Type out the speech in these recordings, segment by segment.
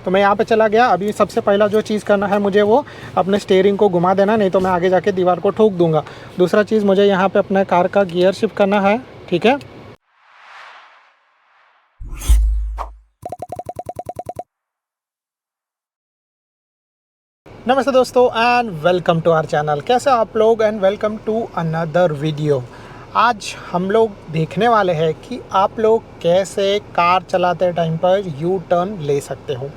तो मैं यहाँ पे चला गया। अभी सबसे पहला जो चीज़ करना है मुझे वो अपने स्टीयरिंग को घुमा देना, नहीं तो मैं आगे जाके दीवार को ठोक दूंगा। दूसरा चीज़ मुझे यहाँ पे अपने कार का गियर शिफ्ट करना है, ठीक है। नमस्ते दोस्तों and welcome to our channel. कैसे आप लोग and welcome to another video. आज हम लोग देखने वाले हैं कि आप लोग कैसे कार चलाते टाइम पर यू टर्न ले सकते हो।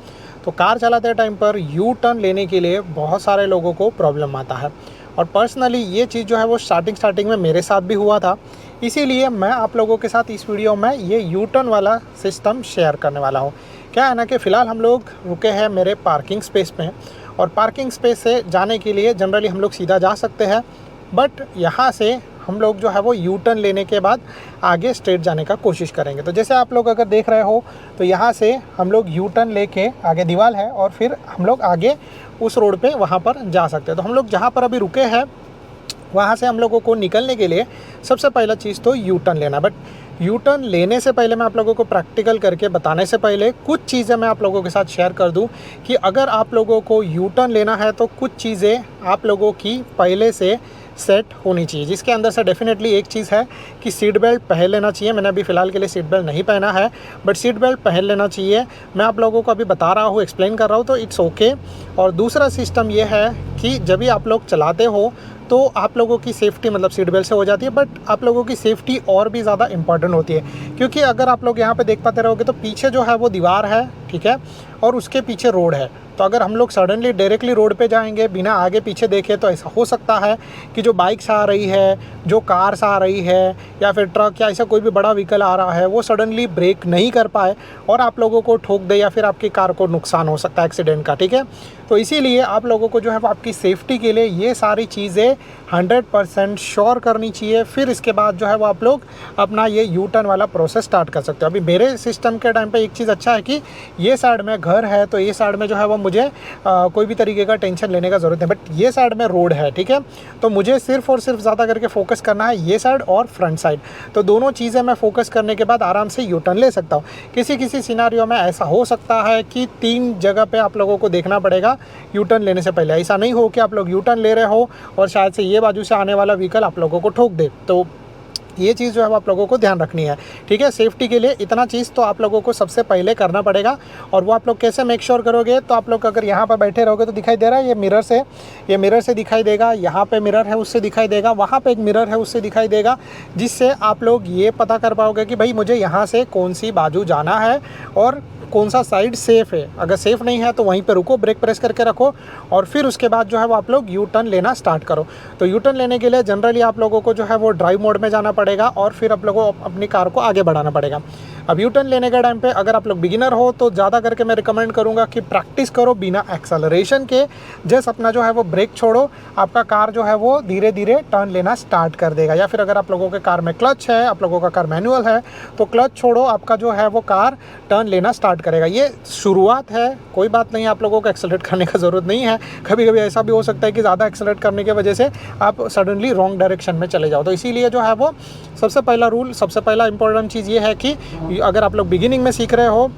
तो कार चलाते टाइम पर यू टर्न लेने के लिए बहुत सारे लोगों को प्रॉब्लम आता है, और पर्सनली ये चीज़ जो है वो स्टार्टिंग में मेरे साथ भी हुआ था। इसीलिए मैं आप लोगों के साथ इस वीडियो में ये यू टर्न वाला सिस्टम शेयर करने वाला हूँ। क्या है ना कि फ़िलहाल हम लोग रुके हैं मेरे पार्किंग स्पेस में, और पार्किंग स्पेस से जाने के लिए जनरली हम लोग सीधा जा सकते हैं, बट यहाँ से हम लोग जो है वो यू टर्न लेने के बाद आगे स्ट्रेट जाने का कोशिश करेंगे। तो जैसे आप लोग अगर देख रहे हो तो यहाँ से हम लोग यू टर्न लेके, आगे दीवार है और फिर हम लोग आगे उस रोड पे वहाँ पर जा सकते हैं। तो हम लोग जहाँ पर अभी रुके हैं वहाँ से हम लोगों को निकलने के लिए सबसे पहला चीज़ तो यू टर्न लेना। बट यू टर्न लेने से पहले मैं आप लोगों को प्रैक्टिकल करके बताने से पहले कुछ चीज़ें मैं आप लोगों के साथ शेयर कर दूं कि अगर आप लोगों को यू टर्न लेना है तो कुछ चीज़ें आप लोगों की पहले से सेट होनी चाहिए, जिसके अंदर से डेफिनेटली एक चीज़ है कि सीट बेल्ट पहन लेना चाहिए। मैंने अभी फ़िलहाल के लिए सीट बेल्ट नहीं पहना है, बट सीट बेल्ट पहन लेना चाहिए। मैं आप लोगों को अभी बता रहा हूँ, एक्सप्लेन कर रहा हूँ, तो इट्स ओके। और दूसरा सिस्टम ये है कि जब भी आप लोग चलाते हो तो आप लोगों की सेफ़्टी मतलब सीट बेल्ट से हो जाती है, बट आप लोगों की सेफ़्टी और भी ज़्यादा इंपॉर्टेंट होती है। क्योंकि अगर आप लोग यहाँ पे देख पाते रहोगे तो पीछे जो है वो दीवार है, ठीक है, और उसके पीछे रोड है। तो अगर हम लोग सडनली डायरेक्टली रोड पे जाएंगे बिना आगे पीछे देखे तो ऐसा हो सकता है कि जो बाइक्स आ रही है, जो कार्स आ रही है, या फिर ट्रक या ऐसा कोई भी बड़ा व्हीकल आ रहा है, वो सडनली ब्रेक नहीं कर पाए और आप लोगों को ठोक दे, या फिर आपकी कार को नुकसान हो सकता है एक्सीडेंट का, ठीक है। तो इसीलिए आप लोगों को जो है वो आपकी सेफ्टी के लिए ये सारी चीज़ें 100% श्योर करनी चाहिए। फिर इसके बाद जो है वो आप लोग अपना ये यू टर्न वाला प्रोसेस स्टार्ट कर सकते हो। अभी मेरे सिस्टम के टाइम पे एक चीज़ अच्छा है कि ये साइड में घर है, तो ये साइड में जो है वो मुझे कोई भी तरीके का टेंशन लेने का ज़रूरत है। बट ये साइड में रोड है, ठीक है, तो मुझे सिर्फ और सिर्फ ज़्यादा करके फोकस करना है ये साइड और फ्रंट साइड। तो दोनों चीज़ें मैं फोकस करने के बाद आराम से यू टर्न ले सकता हूँ। किसी सिनारियो में ऐसा हो सकता है कि 3 जगह पे आप लोगों को देखना पड़ेगा यू टर्न लेने से पहले। ऐसा नहीं हो कि आप लोग यू टर्न ले रहे हो और शायद से ये बाजू से आने वाला व्हीकल आप लोगों को ठोक दे। तो ये चीज़ जो है वो आप लोगों को ध्यान रखनी है, ठीक है। सेफ्टी के लिए इतना चीज़ तो आप लोगों को सबसे पहले करना पड़ेगा। और वो आप लोग कैसे मेक श्योर करोगे, तो आप लोग अगर यहाँ पर बैठे रहोगे तो दिखाई दे रहा है ये मिरर से दिखाई देगा, यहाँ पे मिरर है उससे दिखाई देगा, वहाँ पे एक मिरर है उससे दिखाई देगा, जिससे आप लोग ये पता कर पाओगे कि भाई मुझे यहाँ से कौन सी बाजू जाना है और कौन सा साइड सेफ़ है। अगर सेफ़ नहीं है तो वहीं पे रुको, ब्रेक प्रेस करके रखो, और फिर उसके बाद जो है वो आप लोग यू टर्न लेना स्टार्ट करो। तो यू टर्न लेने के लिए जनरली आप लोगों को जो है वो ड्राइव मोड में जाना पड़ेगा और फिर आप लोगों को अपनी कार को आगे बढ़ाना पड़ेगा। अब यू टर्न लेने के टाइम पे अगर आप लोग बिगिनर हो तो ज़्यादा करके मैं रिकमेंड करूँगा कि प्रैक्टिस करो बिना एक्सेलरेशन के। जस्ट अपना जो है वो ब्रेक छोड़ो, आपका कार जो है वो धीरे धीरे टर्न लेना स्टार्ट कर देगा। या फिर अगर आप लोगों के कार में क्लच है, आप लोगों का कार मैनुअल है, तो क्लच छोड़ो, आपका जो है वो कार टर्न लेना स्टार्ट करेगा। ये शुरुआत है, कोई बात नहीं, आप लोगों को एक्सेलरेट करने का ज़रूरत नहीं है। कभी कभी ऐसा भी हो सकता है कि ज़्यादा एक्सेलरेट करने की वजह से आप सडनली रॉन्ग डायरेक्शन में चले जाओ। तो इसीलिए जो है वो सबसे पहला इंपॉर्टेंट चीज़ ये है कि अगर आप लोग बिगिनिंग में सीख रहे हो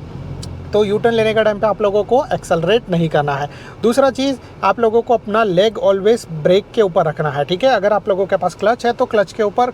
तो यू टर्न लेने का टाइम पे आप लोगों को एक्सेलरेट नहीं करना है। दूसरा चीज़, आप लोगों को अपना लेग ऑलवेज ब्रेक के ऊपर रखना है, ठीक है। अगर आप लोगों के पास क्लच है तो क्लच के ऊपर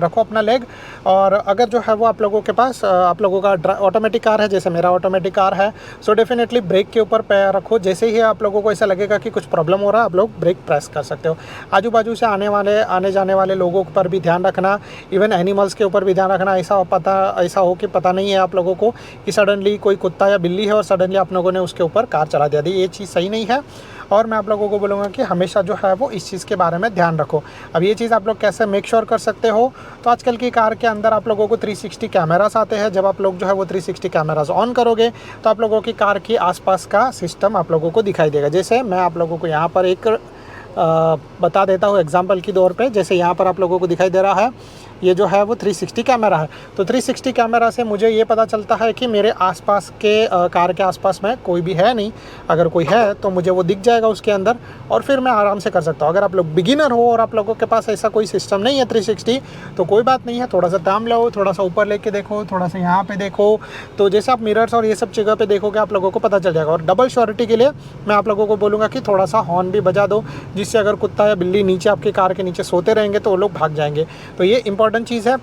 रखो अपना लेग, और अगर जो है वो आप लोगों के पास आप लोगों का ऑटोमेटिक कार है, जैसे मेरा ऑटोमेटिक कार है, सो डेफिनेटली ब्रेक के ऊपर पैर रखो। जैसे ही आप लोगों को ऐसा लगेगा कि कुछ प्रॉब्लम हो रहा है, आप लोग ब्रेक प्रेस कर सकते हो। आजू बाजू से आने जाने वाले लोगों पर भी ध्यान रखना, इवन एनिमल्स के ऊपर भी ध्यान रखना। ऐसा हो कि पता नहीं है आप लोगों को कि सडनली कोई कुत्ता या बिल्ली है और सडनली आप लोगों ने उसके ऊपर कार चला दिया, ये चीज़ सही नहीं है। और मैं आप लोगों को बोलूँगा कि हमेशा जो है वो इस चीज़ के बारे में ध्यान रखो। अब ये चीज़ आप लोग कैसे मेक श्योर कर सकते हो, तो आजकल की कार के अंदर आप लोगों को 360 कैमरास आते हैं। जब आप लोग जो है वो 360 कैमरास ऑन करोगे तो आप लोगों की कार के आसपास का सिस्टम आप लोगों को दिखाई देगा। जैसे मैं आप लोगों को यहाँ पर एक बता देता हूँ एग्जाम्पल के तौर पे। जैसे यहाँ पर आप लोगों को दिखाई दे रहा है, ये जो है वो 360 कैमरा है। तो 360 कैमरा से मुझे ये पता चलता है कि मेरे आसपास के कार के आसपास में कोई भी है नहीं। अगर कोई है तो मुझे वो दिख जाएगा उसके अंदर, और फिर मैं आराम से कर सकता हूँ। अगर आप लोग बिगिनर हो और आप लोगों के पास ऐसा कोई सिस्टम नहीं है 360, तो कोई बात नहीं है, थोड़ा सा दाम लो, थोड़ा सा ऊपर लेके देखो, थोड़ा सा यहाँ पे देखो। तो जैसे आप मिरर्स और ये सब जगह पे देखोगे आप लोगों को पता चल जाएगा। और डबल श्योरिटी के लिए मैं आप लोगों को बोलूँगा कि थोड़ा सा हॉर्न भी बजा दो, जिससे अगर कुत्ता या बिल्ली नीचे आपकी कार के नीचे सोते रहेंगे तो वो लोग भाग जाएंगे। तो ये इंपॉर्टेंट चीज़ है।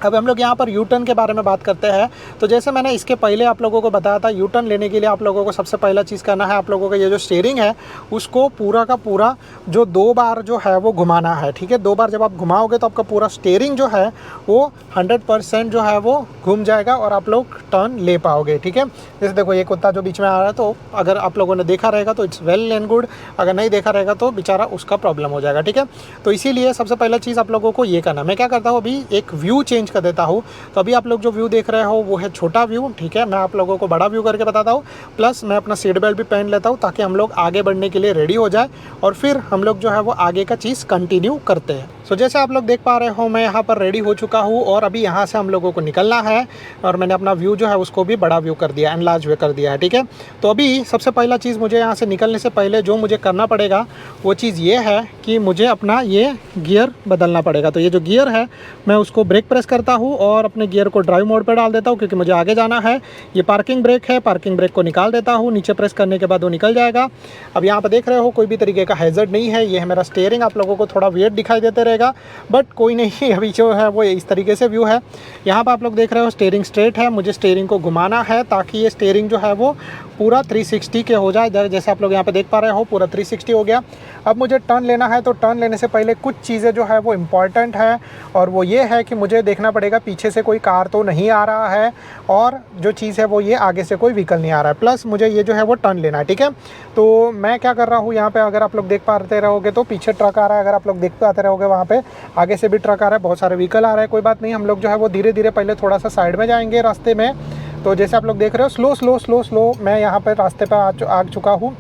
अब हम लोग यहाँ पर यू टर्न के बारे में बात करते हैं। तो जैसे मैंने इसके पहले आप लोगों को बताया था, यू टर्न लेने के लिए आप लोगों को सबसे पहला चीज़ करना है, आप लोगों का ये जो स्टीयरिंग है उसको पूरा का पूरा जो 2 बार जो है वो घुमाना है, ठीक है। 2 बार जब आप घुमाओगे तो आपका पूरा स्टीयरिंग जो है वो 100% जो है वो घूम जाएगा और आप लोग टर्न ले पाओगे, ठीक है। जैसे देखो ये कुत्ता जो बीच में आ रहा है, तो अगर आप लोगों ने देखा रहेगा तो इट्स वेल एंड गुड, अगर नहीं देखा रहेगा तो बेचारा उसका प्रॉब्लम हो जाएगा, ठीक है। तो इसीलिए सबसे पहला चीज़ आप लोगों को ये करना, मैं क्या करता हूँ अभी एक व्यू चेंज कर देता हूँ। तो अभी आप लोग जो व्यू देख रहे हो वो है छोटा व्यू, ठीक है। मैं आप लोगों को बड़ा व्यू करके बताता हूँ, प्लस मैं अपना सीट बेल्ट भी पहन लेता हूँ ताकि हम लोग आगे बढ़ने के लिए रेडी हो जाए और फिर हम लोग जो है वो आगे का चीज़ कंटिन्यू करते हैं। सो जैसे आप लोग देख पा रहे हो मैं यहाँ पर रेडी हो चुका हूँ और अभी यहाँ से हम लोगों को निकलना है, और मैंने अपना व्यू जो है उसको भी बड़ा व्यू कर दिया, एनलार्ज व्यू कर दिया है, ठीक है। तो अभी सबसे पहला चीज़ मुझे यहाँ से निकलने से पहले जो मुझे करना पड़ेगा वो चीज़ ये है कि मुझे अपना ये गियर बदलना पड़ेगा। तो ये जो गियर है मैं उसको ब्रेक प्रेस करता हूँ और अपने गियर को ड्राइव मोड पर डाल देता हूँ क्योंकि मुझे आगे जाना है। ये पार्किंग ब्रेक है, पार्किंग ब्रेक को निकाल देता हूँ, नीचे प्रेस करने के बाद वो निकल जाएगा। अब यहाँ पर देख रहे हो कोई भी तरीके का हैज़र्ड नहीं है। ये है मेरा स्टीयरिंग, आप लोगों को थोड़ा वियर्ड दिखाई देते रहेगा बट कोई नहीं, अभी जो है वो इस तरीके से व्यू है। यहाँ पर आप लोग देख रहे हो स्टीयरिंग स्ट्रेट है, मुझे स्टीयरिंग को घुमाना है ताकि ये स्टीयरिंग जो है वो पूरा 360 के हो जाए। जैसे आप लोग यहाँ पे देख पा रहे हो पूरा 360 हो गया। अब मुझे टर्न लेना है, तो टर्न लेने से पहले कुछ चीज़ें जो है वो इम्पॉर्टेंट है, और वो ये है कि मुझे देखना पड़ेगा पीछे से कोई कार तो नहीं आ रहा है, और जो चीज़ है वो ये आगे से कोई व्हीकल नहीं आ रहा है, प्लस मुझे ये जो है वो टर्न लेना है, ठीक है। तो मैं क्या कर रहा हूँ यहाँ पे, अगर आप लोग देख पाते रहोगे तो पीछे ट्रक आ रहा है, अगर आप लोग देख पाते रहोगे वहाँ पे आगे से भी ट्रक आ रहा है, बहुत सारे व्हीकल आ रहे हैं। कोई बात नहीं, हम लोग जो है वो धीरे धीरे पहले थोड़ा सा साइड में जाएंगे रास्ते में। तो जैसे आप लोग देख रहे हो स्लो मैं यहाँ पर रास्ते पर आ चुका हूँ,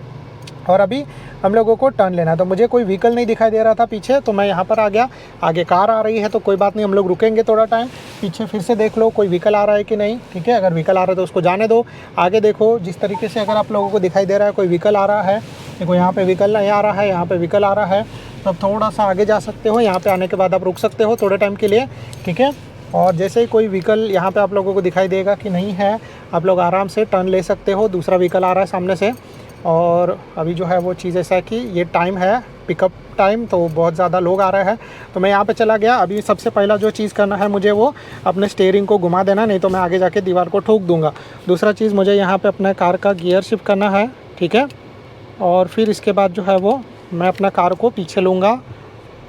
और अभी हम लोगों को टर्न लेना है। तो मुझे कोई व्हीकल नहीं दिखाई दे रहा था पीछे, तो मैं यहाँ पर आ गया। आगे कार आ रही है तो कोई बात नहीं, हम लोग रुकेंगे थोड़ा टाइम, पीछे फिर से देख लो कोई व्हीकल आ रहा है कि नहीं, ठीक है। अगर व्हीकल आ रहा है तो उसको जाने दो। आगे देखो जिस तरीके से अगर आप लोगों को दिखाई दे रहा है कोई व्हीकल आ रहा है, देखो यहाँ पे व्हीकल नहीं आ रहा है, यहाँ पे व्हीकल आ रहा है, तो आप थोड़ा सा आगे जा सकते हो। यहाँ पे आने के बाद आप रुक सकते हो थोड़े टाइम के लिए, ठीक है। और जैसे ही कोई व्हीकल यहाँ पे आप लोगों को दिखाई देगा कि नहीं है, आप लोग आराम से टर्न ले सकते हो। दूसरा व्हीकल आ रहा है सामने से, और अभी जो है वो चीज़ ऐसा है कि ये टाइम है पिकअप टाइम, तो बहुत ज़्यादा लोग आ रहे हैं, तो मैं यहाँ पे चला गया। अभी सबसे पहला जो चीज़ करना है मुझे वो अपने स्टीयरिंग को घुमा देना, नहीं तो मैं आगे जाके दीवार को ठोक दूँगा। दूसरा चीज़ मुझे यहाँ पे अपने कार का गियर शिफ्ट करना है, ठीक है। और फिर इसके बाद जो है वो मैं अपना कार को पीछे लूँगा।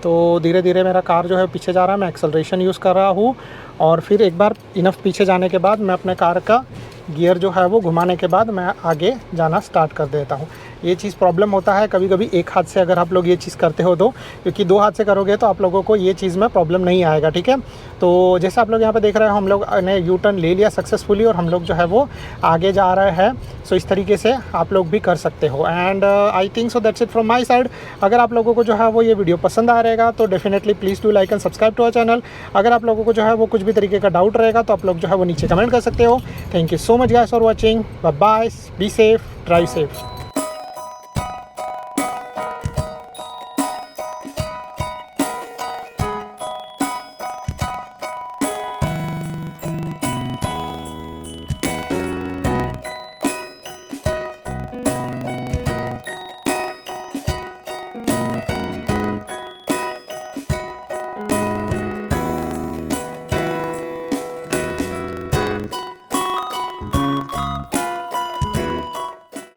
तो धीरे धीरे मेरा कार जो है पीछे जा रहा है, मैं एक्सेलरेशन यूज़ कर रहा हूँ, और फिर एक बार इनफ पीछे जाने के बाद मैं अपने कार का गियर जो है वो घुमाने के बाद मैं आगे जाना स्टार्ट कर देता हूँ। ये चीज़ प्रॉब्लम होता है कभी कभी एक हाथ से अगर आप लोग ये चीज़ करते हो तो, क्योंकि 2 हाथ से करोगे तो आप लोगों को ये चीज़ में प्रॉब्लम नहीं आएगा, ठीक है। तो जैसे आप लोग यहाँ पे देख रहे हो हम लोग ने यू टर्न ले लिया सक्सेसफुली और हम लोग जो है वो आगे जा रहे हैं। सो इस तरीके से आप लोग भी कर सकते हो। And I think so that's it from my side. अगर आप लोगों को जो है वो ये वीडियो पसंद आ रहेगा तो definitely please do like and subscribe to our channel. अगर आप लोगों को जो है वो कुछ भी तरीके का डाउट रहेगा तो आप लोग जो है वो नीचे कमेंट कर सकते हो। Thank you so much guys for watching, bye bye, be safe, drive safe.